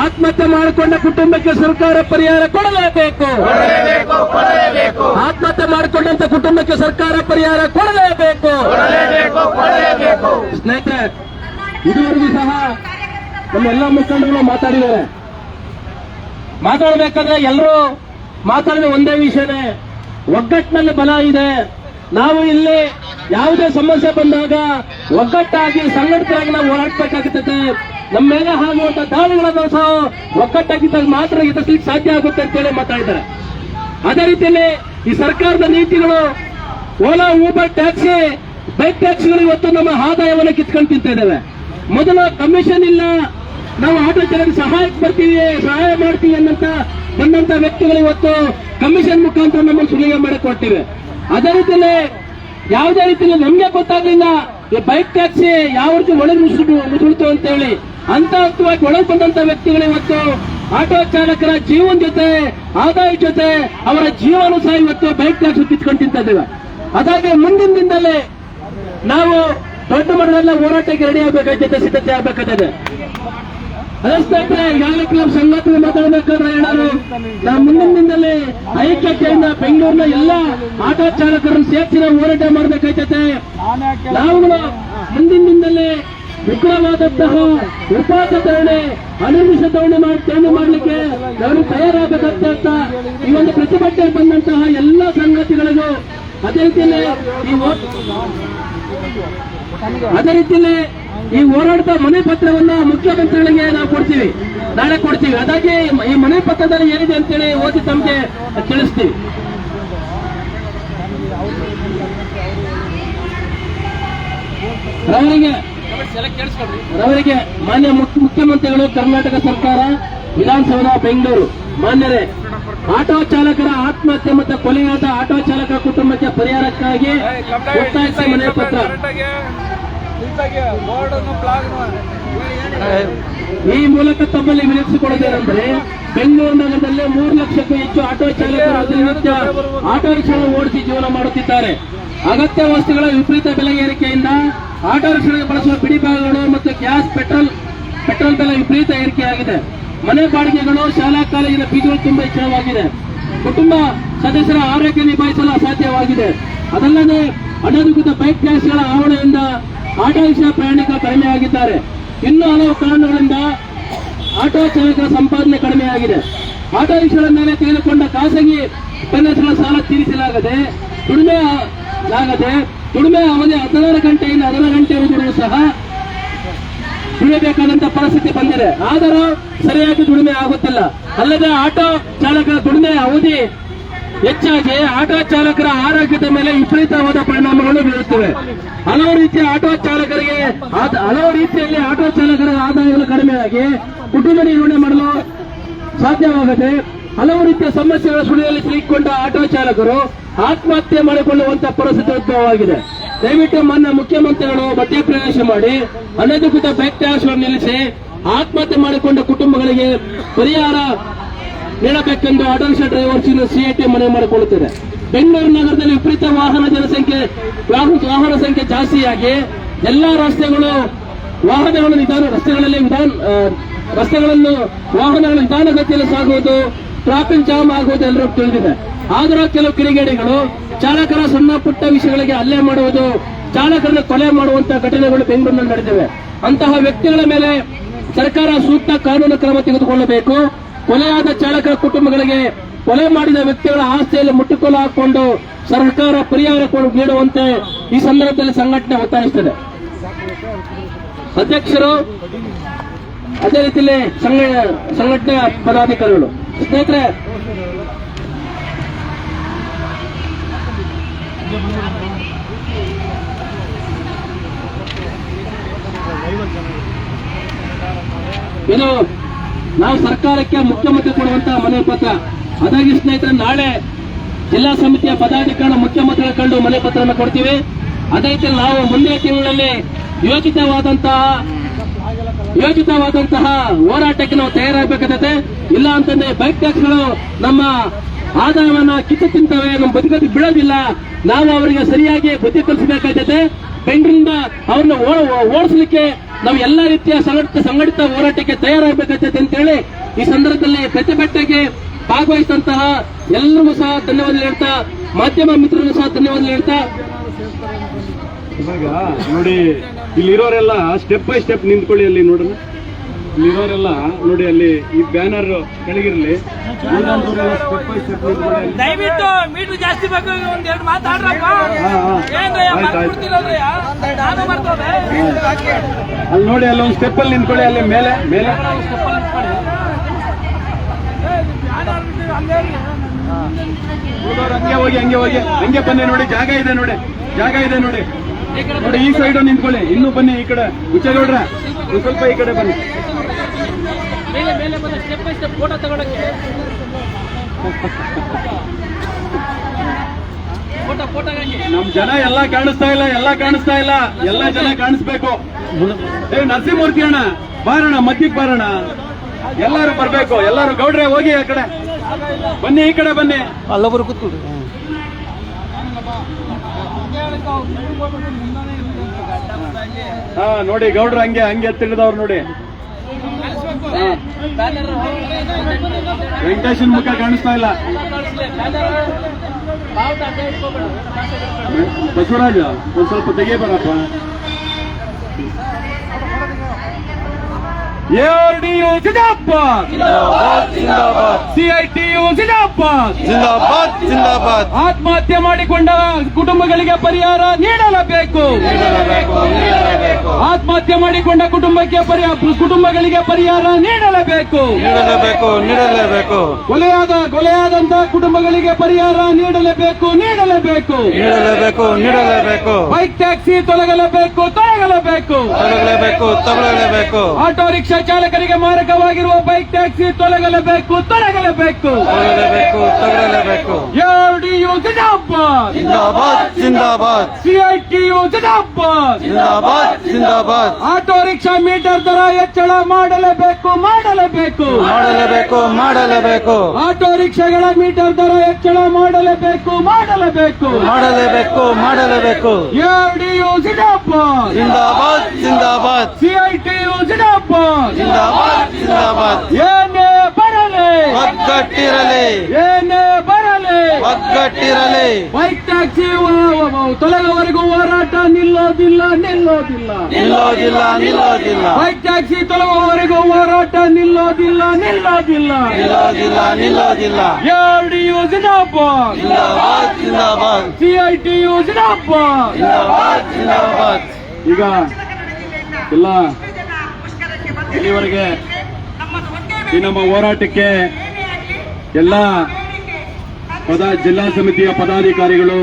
ಆತ್ಮಹತ್ಯೆ ಮಾಡಿಕೊಂಡ ಕುಟುಂಬಕ್ಕೆ ಸರ್ಕಾರ ಪರಿಹಾರ ಕೊಡಲೇಬೇಕು. ಆತ್ಮಹತ್ಯೆ ಮಾಡಿಕೊಂಡಂತ ಕುಟುಂಬಕ್ಕೆ ಸರ್ಕಾರ ಪರಿಹಾರ ಕೊಡಲೇಬೇಕು. ಸ್ನೇಹಿತರೆ, ಇದುವರೆಗೂ ಸಹ ನಮ್ಮೆಲ್ಲ ಮುಖಂಡರು ಮಾತಾಡಿದ್ದಾರೆ. ಮಾತಾಡಬೇಕಾದ್ರೆ ಎಲ್ಲರೂ ಮಾತಾಡಿದ ಒಂದೇ ವಿಷಯನೇ, ಒಗ್ಗಟ್ಟಿನಲ್ಲಿ ಬಲ ಇದೆ. ನಾವು ಇಲ್ಲಿ ಯಾವುದೇ ಸಮಸ್ಯೆ ಬಂದಾಗ ಒಗ್ಗಟ್ಟಾಗಿ ಸಂಘಟಿತರಾಗಿ ನಾವು ಹೋರಾಡಬೇಕಾಗುತ್ತದೆ. ನಮ್ಮ ಮೇಲೆ ಆಗುವಂತಹ ದಾಳಿಗಳನ್ನು ಸಹ ಒಗ್ಗಟ್ಟಾಗಿದ್ದಾಗ ಮಾತ್ರ ಎದುರಿಸಲಿಕ್ಕೆ ಸಾಧ್ಯ ಆಗುತ್ತೆ ಅಂತೇಳಿ ಮಾತಾಡಿದ್ದಾರೆ. ಅದೇ ರೀತಿಯಲ್ಲಿ ಈ ಸರ್ಕಾರದ ನೀತಿಗಳು, ಓಲಾ, ಊಬರ್, ಟ್ಯಾಕ್ಸಿ, ಬೈಕ್ ಟ್ಯಾಕ್ಸಿಗಳು ಇವತ್ತು ನಮ್ಮ ಆದಾಯವನ್ನು ಕಿತ್ಕೊಂಡು ತಿಂತಾ ಇದ್ದೇವೆ. ಮೊದಲ ಕಮಿಷನ್ ಇಲ್ಲ, ನಾವು ಆಟೋ ಚಾಲಕ ಸಹಾಯ ಮಾಡ್ತೀವಿ ಅನ್ನಂತ ಬಂದಂತ ವ್ಯಕ್ತಿಗಳು ಇವತ್ತು ಕಮಿಷನ್ ಮುಖಾಂತರ ನಮ್ಮನ್ನು ಸುಲಿಗೆ ಮಾಡಕ್ಕೆ ಹೊರಟಿವೆ. ಅದೇ ರೀತಿಯಲ್ಲಿ ಯಾವುದೇ ರೀತಿಯಲ್ಲಿ ನಮ್ಗೆ ಗೊತ್ತಾಗಲಿಲ್ಲ ಈ ಬೈಕ್ ಟ್ಯಾಕ್ಸಿ ಯಾವ ರೀತಿ ಒಳಗೆ ನುಸುಳಿತು ಅಂತ ಹೇಳಿ ಅಂತ ಹಂತವಾಗಿ ಒಳಗೆ ಬಂದಂತ ವ್ಯಕ್ತಿಗಳು ಇವತ್ತು ಆಟೋ ಚಾಲಕರ ಜೀವನ ಜೊತೆ, ಆದಾಯ ಜೊತೆ ಅವರ ಜೀವನ ಸಹ ಇವತ್ತು ಬೈಕ್ ಟ್ಯಾಕ್ಸಿ ಕಿತ್ಕೊಂಡು ತಿಂತಾ ಇದ್ದೇವೆ. ಅದಾಗಿ ಮುಂದಿನ ದಿನದಲ್ಲಿ ನಾವು ದೊಡ್ಡ ಮಟ್ಟದಲ್ಲ ಹೋರಾಟಕ್ಕೆ ರೆಡಿ ಆಗಬೇಕಾಗಿದೆ, ಸಿದ್ಧತೆ ಆಗಬೇಕಾಗಿದೆ. ಅದೇ ಸ್ನೇಹಿತರೆ, ಈಗಾಗಲೇ ಕೆಲವು ಸಂಘಟನೆ ಮಾತಾಡಬೇಕಾದ್ರೆ ಹೇಳೋರು, ನಾವು ಮುಂದಿನ ದಿನದಲ್ಲಿ ಐಕ್ಯತೆಯಿಂದ ಬೆಂಗಳೂರಿನ ಎಲ್ಲ ಆಟೋ ಚಾಲಕರನ್ನು ಸೇರಿಸಿ ನಾವು ಹೋರಾಟ ಮಾಡಬೇಕಾಗ್ತದೆ. ನಾವುಗಳು ಮುಂದಿನ ದಿನದಲ್ಲಿ ವಿಫಲವಾದಂತಹ ಉಪವಾಸ ಧರಣಿ, ಅನಿರ್ದಿಷ್ಟ ಧರಣಿ ಮಾಡಲಿಕ್ಕೆ ನಾವು ತಯಾರಾಗಬೇಕಾಗ್ತದೆ ಅಂತ ಈ ಒಂದು ಪ್ರತಿಭಟನೆ ಬಂದಂತಹ ಎಲ್ಲ ಸಂಗತಿಗಳಿಗೂ ಅದೇ ರೀತಿಯಲ್ಲಿ ಈ ಹೋರಾಟದ ಮನೆ ಪತ್ರವನ್ನ ಮುಖ್ಯಮಂತ್ರಿಗಳಿಗೆ ನಾವು ಕೊಡ್ತೀವಿ, ನಾಳೆ ಕೊಡ್ತೀವಿ. ಅದಾಗಿ ಈ ಮನೆ ಪತ್ರದಲ್ಲಿ ಏನಿದೆ ಅಂತೇಳಿ ಓದಿ ತಮಗೆ ತಿಳಿಸ್ತೀವಿ. ರವರಿಗೆ ಮಾನ್ಯ ಮುಖ್ಯಮಂತ್ರಿಗಳು, ಕರ್ನಾಟಕ ಸರ್ಕಾರ, ವಿಧಾನಸೌಧ, ಬೆಂಗಳೂರು. ಮಾನ್ಯರೇ, ಆಟೋ ಚಾಲಕರ ಆತ್ಮಹತ್ಯೆ ಮತ್ತು ಕೊಲೆಯಾದ ಆಟೋ ಚಾಲಕ ಕುಟುಂಬಕ್ಕೆ ಪರಿಹಾರಕ್ಕಾಗಿ ಒತ್ತಾಯಿಸಿ ಮನೆ ಪತ್ರ. ಈ ಮೂಲಕ ತಮ್ಮಲ್ಲಿ ವಿನಂತಿಸಿಕೊಳ್ಳುವುದೇನೆಂದರೆ, ಬೆಂಗಳೂರು ನಗರದಲ್ಲಿ 3 ಲಕ್ಷಕ್ಕೂ ಹೆಚ್ಚು ಆಟೋ ಚಾಲಕರು ದಿನನಿತ್ಯ ಆಟೋ ರಿಕ್ಷಾ ಓಡಿಸಿ ಜೀವನ ಮಾಡುತ್ತಿದ್ದಾರೆ. ಅಗತ್ಯ ವಸ್ತುಗಳ ವಿಪರೀತ ಬೆಲೆ ಏರಿಕೆಯಿಂದ ಆಟೋ ರಿಕ್ಷಾಗೆ ಬಳಸುವ ಬಿಡಿಭಾಗಗಳು ಮತ್ತು ಗ್ಯಾಸ್, ಪೆಟ್ರೋಲ್ ಬೆಲೆ ವಿಪರೀತ ಏರಿಕೆಯಾಗಿದೆ. ಮನೆ ಬಾಡಿಗೆಗಳು, ಶಾಲಾ ಕಾಲೇಜಿನ ಫೀಸ್ಗಳು ತುಂಬಾ ಹೆಚ್ಚಳವಾಗಿದೆ. ಕುಟುಂಬ ಸದಸ್ಯರ ಆರೋಗ್ಯ ನಿಭಾಯಿಸಲು ಅಸಾಧ್ಯವಾಗಿದೆ. ಅದಲ್ಲದೆ ಅನಧಿಕೃತ ಬೈಕ್ ಟ್ಯಾಕ್ಸಿಗಳ ಆವರಣದಿಂದ ಆಟೋ ರಿಕ್ಷಾ ಪ್ರಯಾಣಿಕರು ಕಡಿಮೆಯಾಗಿದ್ದಾರೆ. ಇನ್ನೂ ಹಲವು ಕಾರಣಗಳಿಂದ ಆಟೋ ಚಾಲಕರ ಸಂಪಾದನೆ ಕಡಿಮೆಯಾಗಿದೆ. ಆಟೋ ರಿಕ್ಷಾಗಳ ಮೇಲೆ ತೆಗೆದುಕೊಂಡ ಖಾಸಗಿ ಉಪನ್ಯಾಸಗಳ ಸಾಲ ತೀರಿಸಲಾಗದೆ ದುಡಿಮೆ ಅವಧಿ 16 ಗಂಟೆಯಿಂದ 16 ಗಂಟೆ ಇರುವುದೂ ಸಹ ದುಡಿಯಬೇಕಾದಂತ ಪರಿಸ್ಥಿತಿ ಬಂದಿದೆ. ಆದರೂ ಸರಿಯಾಗಿ ದುಡಿಮೆ ಆಗುತ್ತಿಲ್ಲ. ಅಲ್ಲದೆ ಆಟೋ ಚಾಲಕರ ದುಡಿಮೆ ಅವಧಿ ಹೆಚ್ಚಾಗಿ ಆಟೋ ಚಾಲಕರ ಆರೋಗ್ಯದ ಮೇಲೆ ವಿಪರೀತವಾದ ಪರಿಣಾಮಗಳು ಬೀರುತ್ತವೆ. ಹಲವು ರೀತಿಯಲ್ಲಿ ಆಟೋ ಚಾಲಕರ ಆದಾಯಗಳು ಕಡಿಮೆಯಾಗಿ ಕುಟುಂಬ ನಿರ್ವಹಣೆ ಮಾಡಲು ಸಾಧ್ಯವಾಗದೆ ಹಲವು ರೀತಿಯ ಸಮಸ್ಯೆಗಳ ಸುಳಿಯಲ್ಲಿ ಸಿಲುಕಿಕೊಂಡ ಆಟೋ ಚಾಲಕರು ಆತ್ಮಹತ್ಯೆ ಮಾಡಿಕೊಳ್ಳುವಂತಹ ಪರಿಸ್ಥಿತಿ ಉದ್ಭವವಾಗಿದೆ. ದಯವಿಟ್ಟು ಮಾನ್ಯ ಮುಖ್ಯಮಂತ್ರಿಗಳು ಮಧ್ಯಪ್ರವೇಶ ಮಾಡಿ ಅನಧಿಕೃತ ಬೈಕ್ ಟ್ಯಾಕ್ಸ್ಗಳನ್ನು ನಿಲ್ಲಿಸಿ ಆತ್ಮಹತ್ಯೆ ಮಾಡಿಕೊಂಡ ಕುಟುಂಬಗಳಿಗೆ ಪರಿಹಾರ ನೀಡಬೇಕೆಂದು ಆಟೋ ರಿಕ್ಷಾ ಡ್ರೈವರ್ಸ್ ಸಿಐಟಿ ಮನವಿ ಮಾಡಿಕೊಳ್ಳುತ್ತದೆ. ಬೆಂಗಳೂರು ನಗರದಲ್ಲಿ ವಿಪರೀತ ವಾಹನ ಸಂಖ್ಯೆ ಜಾಸ್ತಿಯಾಗಿ ಎಲ್ಲಾ ರಸ್ತೆಗಳಲ್ಲಿ ವಾಹನಗಳು ನಿಧಾನಗತಿಯಲ್ಲಿ ಸಾಗುವುದು, ಟ್ರಾಫಿಕ್ ಜಾಮ್ ಆಗುವುದು ಎಲ್ಲರೂ ತಿಳಿದಿದೆ. ಆದರೂ ಕೆಲವು ಕಿಡಿಗೇಡಿಗಳು ಚಾಲಕರ ಸಣ್ಣ ಪುಟ್ಟ ವಿಷಯಗಳಿಗೆ ಹಲ್ಲೆ ಮಾಡುವುದು, ಚಾಲಕರನ್ನು ಕೊಲೆ ಮಾಡುವಂತಹ ಘಟನೆಗಳು ಬೆಂಗಳೂರಿನಲ್ಲಿ ನಡೆದಿವೆ. ಅಂತಹ ವ್ಯಕ್ತಿಗಳ ಮೇಲೆ ಸರ್ಕಾರ ಸೂಕ್ತ ಕಾನೂನು ಕ್ರಮ ತೆಗೆದುಕೊಳ್ಳಬೇಕು. ಕೊಲೆಯಾದ ಚಾಲಕರ ಕುಟುಂಬಗಳಿಗೆ ಕೊಲೆ ಮಾಡಿದ ವ್ಯಕ್ತಿಗಳ ಆಸ್ತಿಯಲ್ಲಿ ಮುಟ್ಟುಗೋಲು ಹಾಕಿಕೊಂಡು ಸರ್ಕಾರ ಪರಿಹಾರ ನೀಡುವಂತೆ ಈ ಸಂದರ್ಭದಲ್ಲಿ ಸಂಘಟನೆ ಒತ್ತಾಯಿಸುತ್ತದೆ. ಅಧ್ಯಕ್ಷರು, ಅದೇ ರೀತಿಯಲ್ಲಿ ಸಂಘಟನೆ ಪದಾಧಿಕಾರಿಗಳು. ಸ್ನೇಹಿತರೆ, ಇದು ನಾವು ಸರ್ಕಾರಕ್ಕೆ ಮುಖ್ಯಮಂತ್ರಿ ಕೊಡುವಂತಹ ಮನವಿ ಪತ್ರ. ಅದಾಗಿ ಸ್ನೇಹಿತರೆ, ನಾಳೆ ಜಿಲ್ಲಾ ಸಮಿತಿಯ ಪದಾಧಿಕಾರಿ ಮುಖ್ಯಮಂತ್ರಿಗಳ ಕಂಡು ಮನವಿ ಪತ್ರವನ್ನು ಕೊಡ್ತೀವಿ. ಅದೇ ರೀತಿ ನಾವು ಮುಂದಿನ ತಿಂಗಳಲ್ಲಿ ಯೋಚಿತವಾದಂತಹ ಹೋರಾಟಕ್ಕೆ ನಾವು ತಯಾರಾಗಬೇಕಾಗುತ್ತೆ. ಇಲ್ಲ ಅಂತಂದ್ರೆ ಬೈಕ್ ಟ್ಯಾಕ್ಸ್ಗಳು ನಮ್ಮ ಆದಾಯವನ್ನ ಕಿತ್ತು ತಿಂತವೆ, ನಮ್ಮ ಬದುಕಕ್ಕೆ ಬಿಡೋದಿಲ್ಲ. ನಾವು ಅವರಿಗೆ ಸರಿಯಾಗಿ ಬುದ್ಧಿ ಕಲಿಸಬೇಕಾಗ್ತದೆ. ಬೆಂಗಳೂರಿಂದ ಅವ್ರನ್ನ ಓಡಿಸಲಿಕ್ಕೆ ನಾವು ಎಲ್ಲಾ ರೀತಿಯ ಸಂಘಟಿತ ಹೋರಾಟಕ್ಕೆ ತಯಾರಾಗಬೇಕಾಗ್ತದೆ ಅಂತೇಳಿ ಈ ಸಂದರ್ಭದಲ್ಲಿ ಪ್ರತಿಭಟನೆಗೆ ಭಾಗವಹಿಸಿದಂತಹ ಎಲ್ಲರಿಗೂ ಸಹ ಧನ್ಯವಾದ ಹೇಳ್ತಾ, ಮಾಧ್ಯಮ ಮಿತ್ರರಿಗೂ ಸಹ ಧನ್ಯವಾದ ಹೇಳ್ತಾ, ಇವಾಗ ನೋಡಿ ಇಲ್ಲಿರೋರೆಲ್ಲ ಸ್ಟೆಪ್ ಬೈ ಸ್ಟೆಪ್ ನಿಂತ್ಕೊಳ್ಳಿ. ಅಲ್ಲಿ ನೋಡೋಣ, ಇಲ್ಲಿರೋರೆಲ್ಲ ನೋಡಿ, ಅಲ್ಲಿ ಈ ಬ್ಯಾನರ್ ಕೆಳಗಿರ್ಲಿ, ಸ್ಟೆಪ್ ಬೈ ಸ್ಟೆಪ್ ನಿಂತ್ಕೊಳ್ಳಿ. ದಯವಿಟ್ಟು ಮೀಟರ್ ಜಾಸ್ತಿ ಬೇಕು, ಒಂದೆರಡು ಮಾತಾಡ್ರಪ್ಪ. ಅಲ್ಲಿ ನೋಡಿ, ಅಲ್ಲಿ ಒಂದು ಸ್ಟೆಪ್ ಅಲ್ಲಿ ನಿಂತ್ಕೊಳ್ಳಿ. ಅಲ್ಲಿ ಮೇಲೆ ಮೇಲೆ ಹಂಗೆ ಹೋಗಿ ಹಂಗೆ ಹೋಗಿ ಹಂಗೆ ಬನ್ನಿ. ನೋಡಿ ಜಾಗ ಇದೆ, ನೋಡಿ ಜಾಗ ಇದೆ, ನೋಡಿ ನೋಡಿ ಈ ಸೈಡ್ ನಿಂತ್ಕೊಳ್ಳಿ. ಇನ್ನೂ ಬನ್ನಿ ಈ ಕಡೆ ಹುಚ್ಚೇಗೌಡ್ರ, ಸ್ವಲ್ಪ ಈ ಕಡೆ ಬನ್ನಿ. ಮೇಲೆ ಮೇಲೆ ಬಂದ ಸ್ಟೆಪ್ ಬೈ ಸ್ಟೆಪ್ ಫೋಟೋ ತಗೊಳಕ್ಕೆ ಫೋಟೋಗಾಗಿ ನಮ್ ಜನ ಎಲ್ಲ ಕಾಣಿಸ್ತಾ ಇಲ್ಲ, ಎಲ್ಲ ಕಾಣಿಸ್ತಾ ಇಲ್ಲ, ಎಲ್ಲ ಜನ ಕಾಣಿಸ್ಬೇಕು. ನರಸಿಂಹಮೂರ್ತಿ ಅಣ್ಣ ಬಾರಣ, ಮಧ್ಯಕ್ಕೆ ಬಾರಣ, ಎಲ್ಲರೂ ಬರ್ಬೇಕು. ಎಲ್ಲರೂ ಗೌಡ್ರೆ ಹೋಗಿ ಆ ಕಡೆ ಬನ್ನಿ, ಈ ಕಡೆ ಬನ್ನಿ. ಅಲ್ಲೊಬ್ಬರು ಕೂತ್ಕೊಳ್ರಿ. ಹಾ ನೋಡಿ ಗೌಡ್ರು ಹಂಗೆ ಹಂಗೆ ಎತ್ತಿಡಿದವ್ರು ನೋಡಿ. ವೆಂಕಟೇಶನ್ ಮುಖ ಕಾಣಿಸ್ತಾ ಇಲ್ಲ. ಬಸವರಾಜ ಒಂದ್ ಸ್ವಲ್ಪ ತೆಗೆ ಬರಪ್ಪ. ARDU ಜಿಂದಾಬಾದ್, CITU ಜಿಂದಾಬಾದ್, ಜಿಂದಾಬಾದ್ ಜಿಂದಾಬಾದ್. ಆತ್ಮಹತ್ಯೆ ಮಾಡಿಕೊಂಡ ಕುಟುಂಬಗಳಿಗೆ ಪರಿಹಾರ ನೀಡಲೇಬೇಕು. ಆತ್ಮಹತ್ಯೆ ಮಾಡಿಕೊಂಡ ಕುಟುಂಬಗಳಿಗೆ ಪರಿಹಾರ ನೀಡಲೇಬೇಕು. ನೀಡಲೇಬೇಕು. ಕೊಲೆಯಾದಂತಹ ಕುಟುಂಬಗಳಿಗೆ ಪರಿಹಾರ ನೀಡಲೇಬೇಕು. ಬೈಕ್ ಟ್ಯಾಕ್ಸಿ ತೊಲಗಲೇಬೇಕು. ಆಟೋ ರಿಕ್ಷಾ ಚಾಲಕರಿಗೆ ಮಾರಕವಾಗಿರುವ ಬೈಕ್ ಟ್ಯಾಕ್ಸಿ ತೊಲಗಲೇಬೇಕು. ARDU ಜಿಂದಾಬಾದ್, ಜಿಂದಾಬಾದ್. CITU ಜಿಂದಾಬಾದ್. ಜಿಂದಾಬಾದ್. ಆಟೋ ರಿಕ್ಷಾ ಮೀಟರ್ ದರ ಹೆಚ್ಚಳ ಮಾಡಲೇಬೇಕು. ಆಟೋ ರಿಕ್ಷಾಗಳ ಮೀಟರ್ ದರ ಹೆಚ್ಚಳ ಮಾಡಲೇಬೇಕು. ARDU ಜಿಂದಾಬಾದ್, ಜಿಂದಾಬಾದ್. CITU ಜಿಂದಾಬಾದ್. ಏನೇ ಬರಲಿ ಒಗ್ಗಟ್ಟಿರಲಿ. ಬೈಕ್ ಟ್ಯಾಕ್ಸಿ ತೊಲಗವರೆಗೂ ಹೋರಾಟ ನಿಲ್ಲೋದಿಲ್ಲ. ಬೈಕ್ ಟ್ಯಾಕ್ಸಿ ತೊಲಗುವವರೆಗೂ ಹೋರಾಟ ನಿಲ್ಲೋದಿಲ್ಲ. ARDU ಜಿಂದಾಬಾದ್, CITU ಜಿಂದಾಬಾದ್. ಈಗ ಎಲ್ಲ ಇಲ್ಲಿವರೆಗೆ ಈ ನಮ್ಮ ಹೋರಾಟಕ್ಕೆ ಎಲ್ಲ ಜಿಲ್ಲಾ ಸಮಿತಿಯ ಪದಾಧಿಕಾರಿಗಳು,